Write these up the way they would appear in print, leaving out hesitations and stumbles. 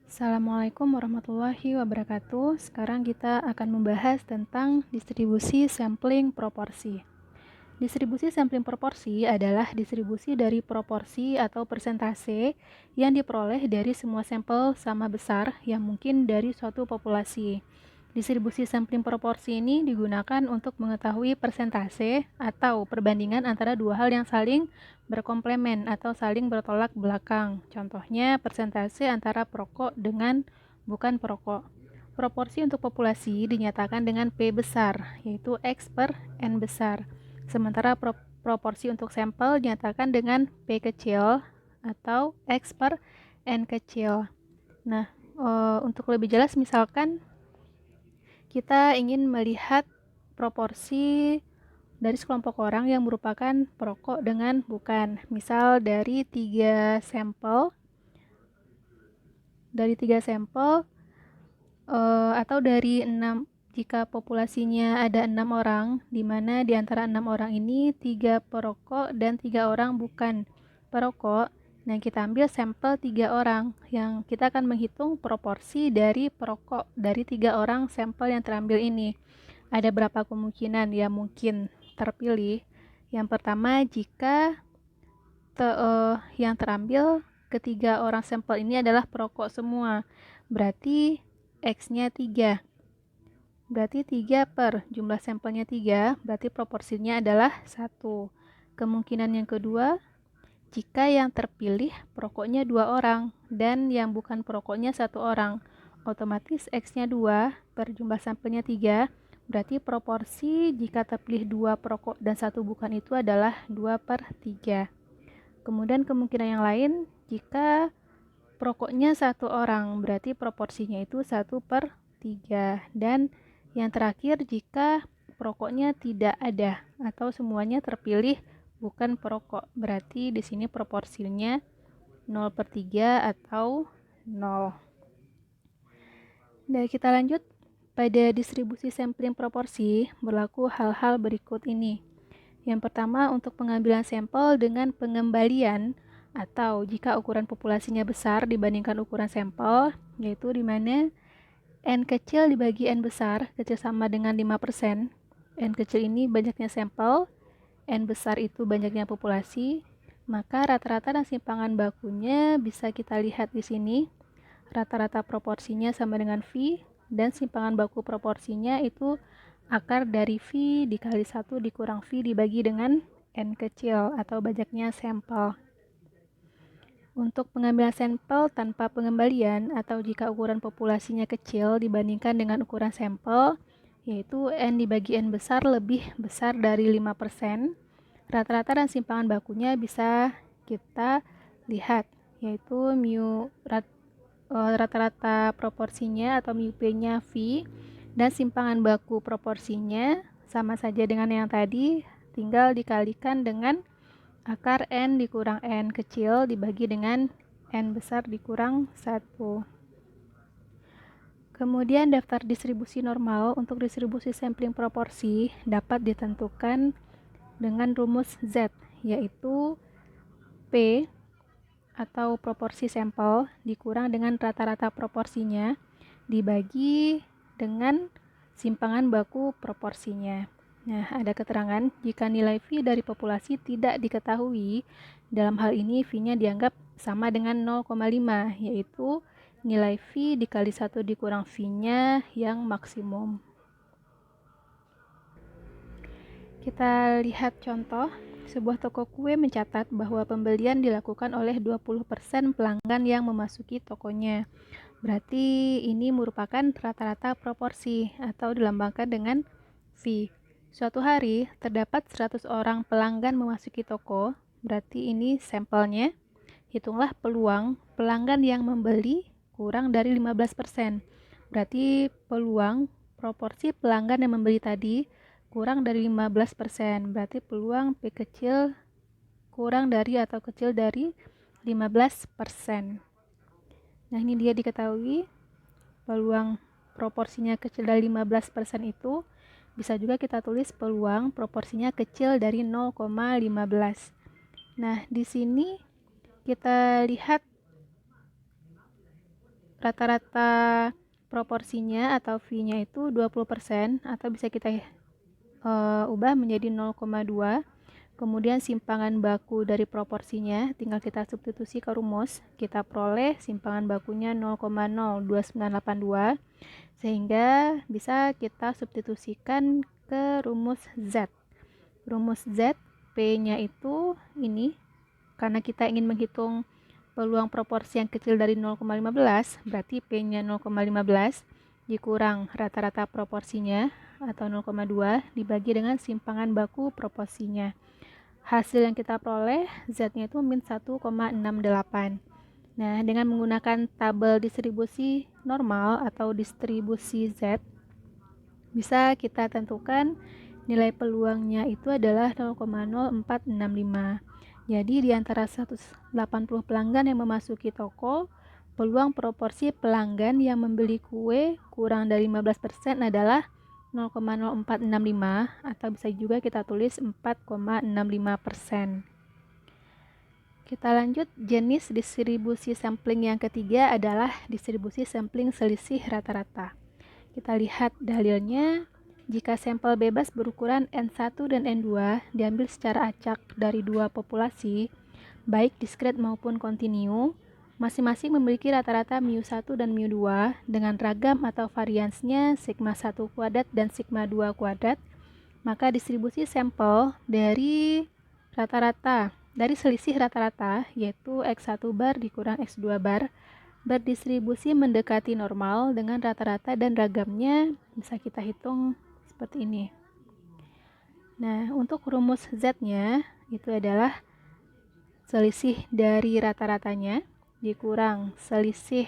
Assalamualaikum warahmatullahi wabarakatuh. Sekarang kita akan membahas tentang distribusi sampling proporsi. Distribusi sampling proporsi adalah distribusi dari proporsi atau persentase yang diperoleh dari semua sampel sama besar yang mungkin dari suatu populasi. Distribusi sampling proporsi ini digunakan untuk mengetahui persentase atau perbandingan antara dua hal yang saling berkomplemen atau saling bertolak belakang. Contohnya persentase antara perokok dengan bukan perokok. Proporsi untuk populasi dinyatakan dengan P besar, yaitu X per N besar. Sementara proporsi untuk sampel dinyatakan dengan P kecil atau X per N kecil. Nah, untuk lebih jelas misalkan kita ingin melihat proporsi dari sekelompok orang yang merupakan perokok dengan bukan. Misal dari tiga sampel atau dari 6, jika populasinya ada 6 orang, di mana di antara 6 orang ini 3 perokok dan 3 orang bukan perokok. Nah, kita ambil sampel 3 orang yang kita akan menghitung proporsi dari perokok dari 3 orang sampel yang terambil ini. Ada berapa kemungkinan yang mungkin terpilih? Yang pertama, jika yang terambil ketiga orang sampel ini adalah perokok semua, berarti X-nya 3. Berarti 3 per jumlah sampelnya 3, berarti proporsinya adalah 1. Kemungkinan yang kedua, jika yang terpilih perokoknya 2 orang dan yang bukan perokoknya 1 orang, otomatis X-nya 2 per jumlah sampelnya 3, berarti proporsi jika terpilih 2 perokok dan 1 bukan itu adalah 2 per 3. Kemudian kemungkinan yang lain, jika perokoknya 1 orang, berarti proporsinya itu 1 per 3. Dan yang terakhir, jika perokoknya tidak ada atau semuanya terpilih bukan perokok, berarti di sini proporsinya 0 per 3 atau 0. Nah, kita lanjut. Pada distribusi sampling proporsi, berlaku hal-hal berikut ini. Yang pertama, untuk pengambilan sampel dengan pengembalian atau jika ukuran populasinya besar dibandingkan ukuran sampel, yaitu di mana N kecil dibagi N besar, kecil sama dengan 5%. N kecil ini banyaknya sampel, N besar itu banyaknya populasi, maka rata-rata dan simpangan bakunya bisa kita lihat di sini. Rata-rata proporsinya sama dengan V, dan simpangan baku proporsinya itu akar dari V dikali 1 dikurang V dibagi dengan N kecil atau banyaknya sampel. Untuk pengambilan sampel tanpa pengembalian atau jika ukuran populasinya kecil dibandingkan dengan ukuran sampel, yaitu N dibagi N besar lebih besar dari 5%, rata-rata dan simpangan bakunya bisa kita lihat, yaitu mu rata-rata proporsinya atau mu P-nya V, dan simpangan baku proporsinya sama saja dengan yang tadi, tinggal dikalikan dengan akar N dikurang N kecil dibagi dengan N besar dikurang 1. Kemudian daftar distribusi normal untuk distribusi sampling proporsi dapat ditentukan dengan rumus Z, yaitu P atau proporsi sampel dikurang dengan rata-rata proporsinya dibagi dengan simpangan baku proporsinya. Nah, ada keterangan jika nilai V dari populasi tidak diketahui, dalam hal ini V-nya dianggap sama dengan 0,5, yaitu nilai V dikali 1 dikurang V-nya yang maksimum. Kita lihat contoh. Sebuah toko kue mencatat bahwa pembelian dilakukan oleh 20% pelanggan yang memasuki tokonya. Berarti ini merupakan rata-rata proporsi atau dilambangkan dengan V. Suatu hari terdapat 100 orang pelanggan memasuki toko, berarti ini sampelnya. Hitunglah peluang pelanggan yang membeli kurang dari 15%. Berarti peluang proporsi pelanggan yang membeli tadi kurang dari 15%, berarti peluang P kecil kurang dari atau kecil dari 15%. Nah, ini dia diketahui peluang proporsinya kecil dari 15% itu bisa juga kita tulis peluang proporsinya kecil dari 0,15. Nah, di sini kita lihat rata-rata proporsinya atau V-nya itu 20%, atau bisa kita ubah menjadi 0,2. Kemudian simpangan baku dari proporsinya tinggal kita substitusi ke rumus, kita peroleh simpangan bakunya 0,02982, sehingga bisa kita substitusikan ke rumus Z. Rumus Z, P-nya itu ini, karena kita ingin menghitung peluang proporsi yang kecil dari 0,15, berarti P-nya 0,15 dikurang rata-rata proporsinya atau 0,2 dibagi dengan simpangan baku proporsinya. Hasil yang kita peroleh Z-nya itu min 1,68. Nah, dengan menggunakan tabel distribusi normal atau distribusi Z, bisa kita tentukan nilai peluangnya itu adalah 0,0465. Jadi di antara 180 pelanggan yang memasuki toko, peluang proporsi pelanggan yang membeli kue kurang dari 15% adalah 0,0465, atau bisa juga kita tulis 4,65%. Kita lanjut, jenis distribusi sampling yang ketiga adalah distribusi sampling selisih rata-rata. Kita lihat dalilnya. Jika sampel bebas berukuran N1 dan N2 diambil secara acak dari dua populasi, baik diskret maupun kontinu, masing-masing memiliki rata-rata mu1 dan mu2 dengan ragam atau variansnya sigma 1 kuadrat dan sigma 2 kuadrat, maka distribusi sampel dari selisih rata-rata, yaitu X1 bar dikurang X2 bar, berdistribusi mendekati normal dengan rata-rata dan ragamnya bisa kita hitung seperti ini. Nah, untuk rumus Z-nya itu adalah selisih dari rata-ratanya dikurang selisih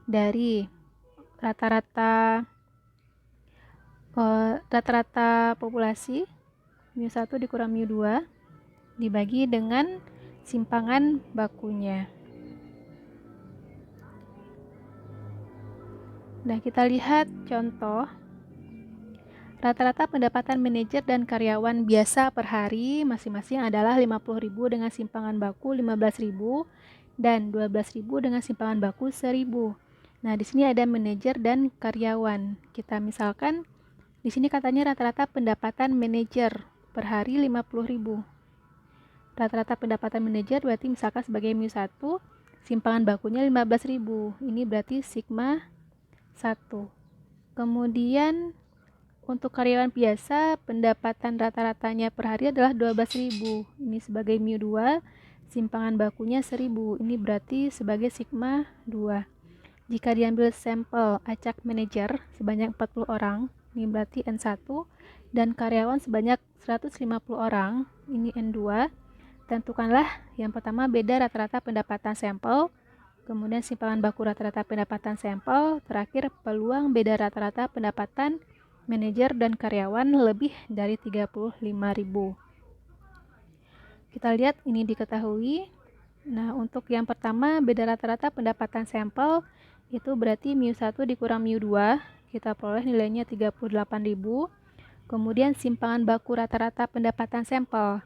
dari rata-rata populasi mu1 dikurang mu2 dibagi dengan simpangan bakunya. Nah, kita lihat contoh. Rata-rata pendapatan manajer dan karyawan biasa per hari masing-masing adalah 50.000 dengan simpangan baku 15.000 dan 12.000 dengan simpangan baku 1.000. Nah, di sini ada manajer dan karyawan. Kita misalkan di sini katanya rata-rata pendapatan manajer per hari 50.000. Rata-rata pendapatan manajer berarti misalkan sebagai mu1, simpangan bakunya 15.000. Ini berarti sigma 1. Kemudian untuk karyawan biasa, pendapatan rata-ratanya per hari adalah 12.000. Ini sebagai mu2, simpangan bakunya 1.000. Ini berarti sebagai sigma 2. Jika diambil sampel acak manajer sebanyak 40 orang, ini berarti N1, dan karyawan sebanyak 150 orang, ini N2, tentukanlah yang pertama beda rata-rata pendapatan sampel, kemudian simpangan baku rata-rata pendapatan sampel, terakhir peluang beda rata-rata pendapatan manajer dan karyawan lebih dari 35.000. Kita lihat ini diketahui. Nah, untuk yang pertama beda rata-rata pendapatan sampel itu berarti mu1 dikurang mu2, kita peroleh nilainya 38.000. Kemudian simpangan baku rata-rata pendapatan sampel.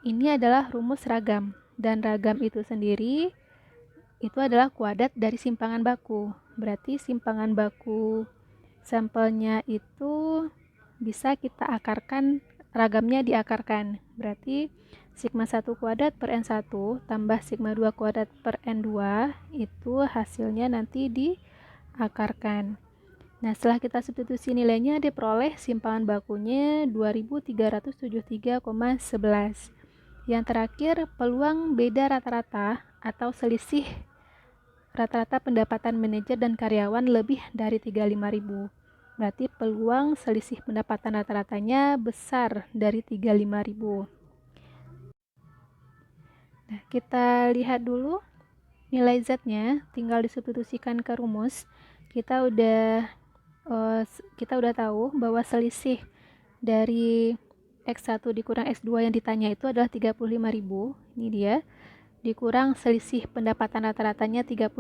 Ini adalah rumus ragam, dan ragam itu sendiri itu adalah kuadrat dari simpangan baku. Berarti simpangan baku sampelnya itu bisa kita akarkan, ragamnya diakarkan. Berarti sigma 1 kuadrat per N1 tambah sigma 2 kuadrat per N2 itu hasilnya nanti diakarkan. Nah, setelah kita substitusi nilainya diperoleh simpangan bakunya 2373,11. Yang terakhir, peluang beda rata-rata atau selisih rata-rata pendapatan manajer dan karyawan lebih dari 35.000. Berarti peluang selisih pendapatan rata-ratanya besar dari 35.000. Nah, kita lihat dulu nilai Z-nya, tinggal disubstitusikan ke rumus. Kita udah tahu bahwa selisih dari X1 dikurang X2 yang ditanya itu adalah 35.000. Ini dia. Dikurang selisih pendapatan rata-ratanya 38.000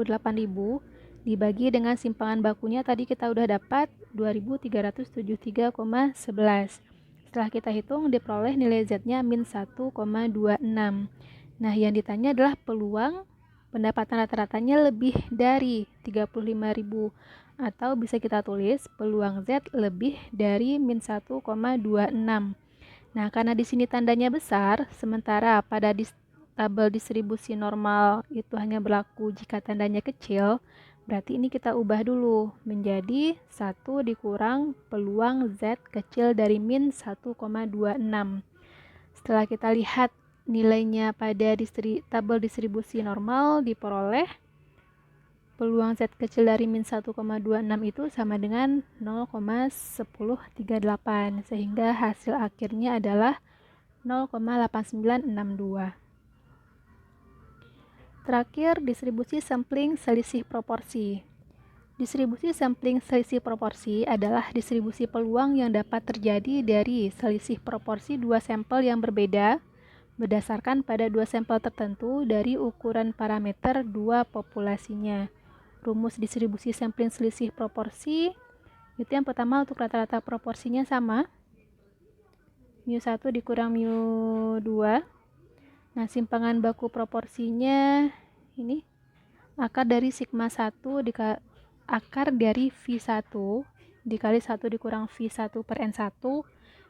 dibagi dengan simpangan bakunya tadi kita udah dapat 2373,11. Setelah kita hitung diperoleh nilai Z-nya min 1,26. Nah, yang ditanya adalah peluang pendapatan rata-ratanya lebih dari 35.000, atau bisa kita tulis peluang Z lebih dari min 1,26. Nah, karena di sini tandanya besar, sementara pada tabel distribusi normal itu hanya berlaku jika tandanya kecil, berarti ini kita ubah dulu menjadi 1 dikurang peluang Z kecil dari min 1,26. Setelah kita lihat nilainya pada tabel distribusi normal, diperoleh peluang Z kecil dari min 1,26 itu sama dengan 0,1038, sehingga hasil akhirnya adalah 0,8962. Terakhir, distribusi sampling selisih proporsi. Distribusi sampling selisih proporsi adalah distribusi peluang yang dapat terjadi dari selisih proporsi dua sampel yang berbeda berdasarkan pada dua sampel tertentu dari ukuran parameter dua populasinya. Rumus distribusi sampling selisih proporsi itu yang pertama untuk rata-rata proporsinya sama, mu1 dikurang mu2. Nah, simpangan baku proporsinya ini akar dari sigma 1 akar dari V1 dikali 1 dikurang V1 per N1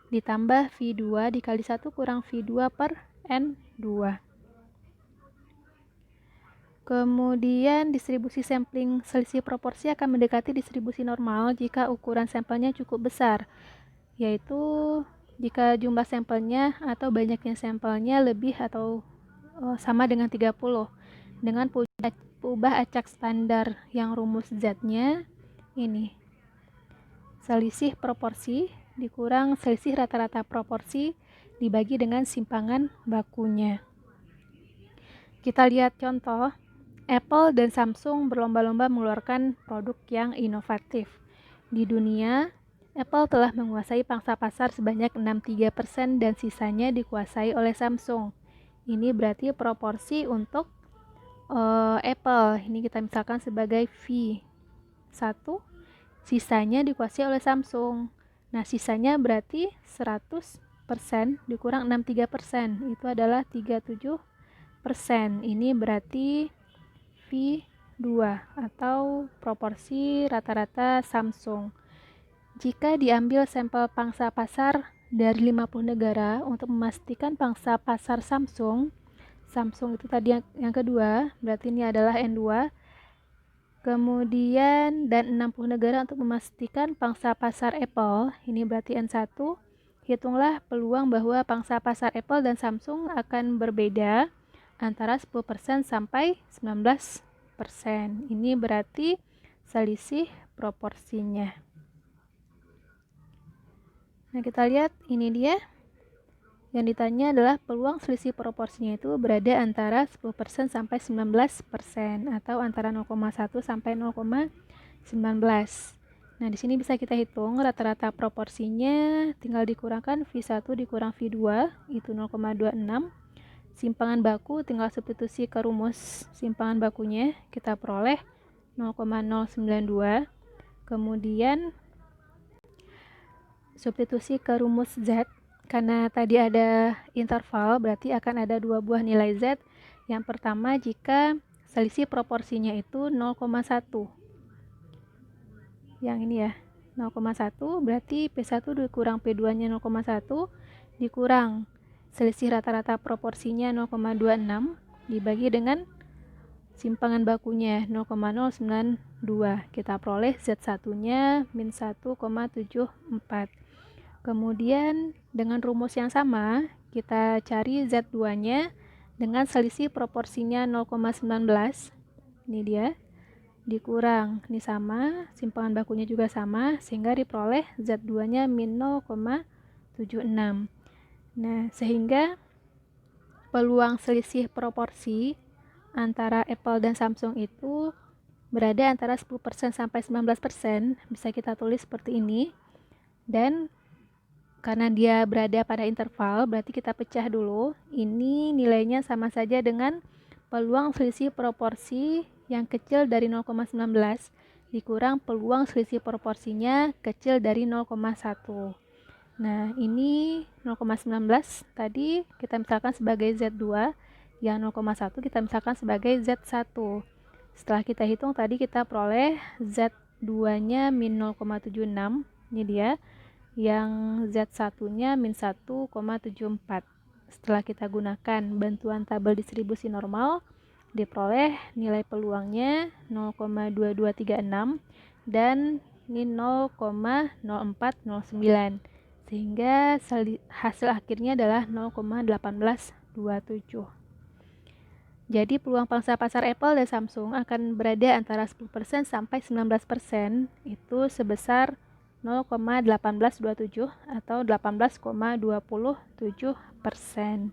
ditambah V2 dikali 1 kurang V2 per N2. Kemudian distribusi sampling selisih proporsi akan mendekati distribusi normal jika ukuran sampelnya cukup besar, yaitu jika jumlah sampelnya atau banyaknya sampelnya lebih atau sama dengan 30 dengan ubah acak standar yang rumus Z-nya ini. Selisih proporsi dikurang selisih rata-rata proporsi dibagi dengan simpangan bakunya. Kita lihat contoh. Apple dan Samsung berlomba-lomba mengeluarkan produk yang inovatif. Di dunia, Apple telah menguasai pangsa pasar sebanyak 63% dan sisanya dikuasai oleh Samsung. Ini berarti proporsi untuk Apple. Ini kita misalkan sebagai V1, sisanya dikuasai oleh Samsung. Nah, sisanya berarti 100% dikurang 63%, itu adalah 37%. Ini berarti V2 atau proporsi rata-rata Samsung. Jika diambil sampel pangsa pasar dari 50 negara untuk memastikan pangsa pasar Samsung itu tadi yang kedua, berarti ini adalah N2. Kemudian dan 60 negara untuk memastikan pangsa pasar Apple, ini berarti N1. Hitunglah peluang bahwa pangsa pasar Apple dan Samsung akan berbeda antara 10% sampai 19%. Ini berarti selisih proporsinya. Nah, kita lihat ini dia. Yang ditanya adalah peluang selisih proporsinya itu berada antara 10% sampai 19% atau antara 0,1 sampai 0,19. Nah, di sini bisa kita hitung rata-rata proporsinya, tinggal dikurangkan V1 dikurang V2 itu 0,26. Simpangan baku tinggal substitusi ke rumus simpangan bakunya, kita peroleh 0,092. Kemudian substitusi ke rumus Z. Karena tadi ada interval, berarti akan ada dua buah nilai Z. Yang pertama, jika selisih proporsinya itu 0,1. Yang ini ya, 0,1 berarti P1 dikurang P2-nya 0,1 dikurang selisih rata-rata proporsinya 0,26 dibagi dengan simpangan bakunya 0,092. Kita peroleh Z1-nya min 1,74. Kemudian dengan rumus yang sama, kita cari Z2-nya dengan selisih proporsinya 0,19. Ini dia. Dikurang, ini sama, simpangan bakunya juga sama, sehingga diperoleh Z2-nya min 0,76. Nah, sehingga peluang selisih proporsi antara Apple dan Samsung itu berada antara 10% sampai 19%. Bisa kita tulis seperti ini. Dan karena dia berada pada interval, berarti kita pecah dulu. Ini nilainya sama saja dengan peluang selisih proporsi yang kecil dari 0,19 dikurang peluang selisih proporsinya kecil dari 0,1. Nah, ini 0,19 tadi kita misalkan sebagai Z2. Yang 0,1 kita misalkan sebagai Z1. Setelah kita hitung tadi kita peroleh Z2-nya min 0,76. Ini dia. Yang Z1-nya min 1,74. Setelah kita gunakan bantuan tabel distribusi normal, diperoleh nilai peluangnya 0,2236 dan min 0,0409. Sehingga hasil akhirnya adalah 0,1827. Jadi peluang pangsa pasar Apple dan Samsung akan berada antara 10% sampai 19%, itu sebesar 0,1827 atau 18,27%.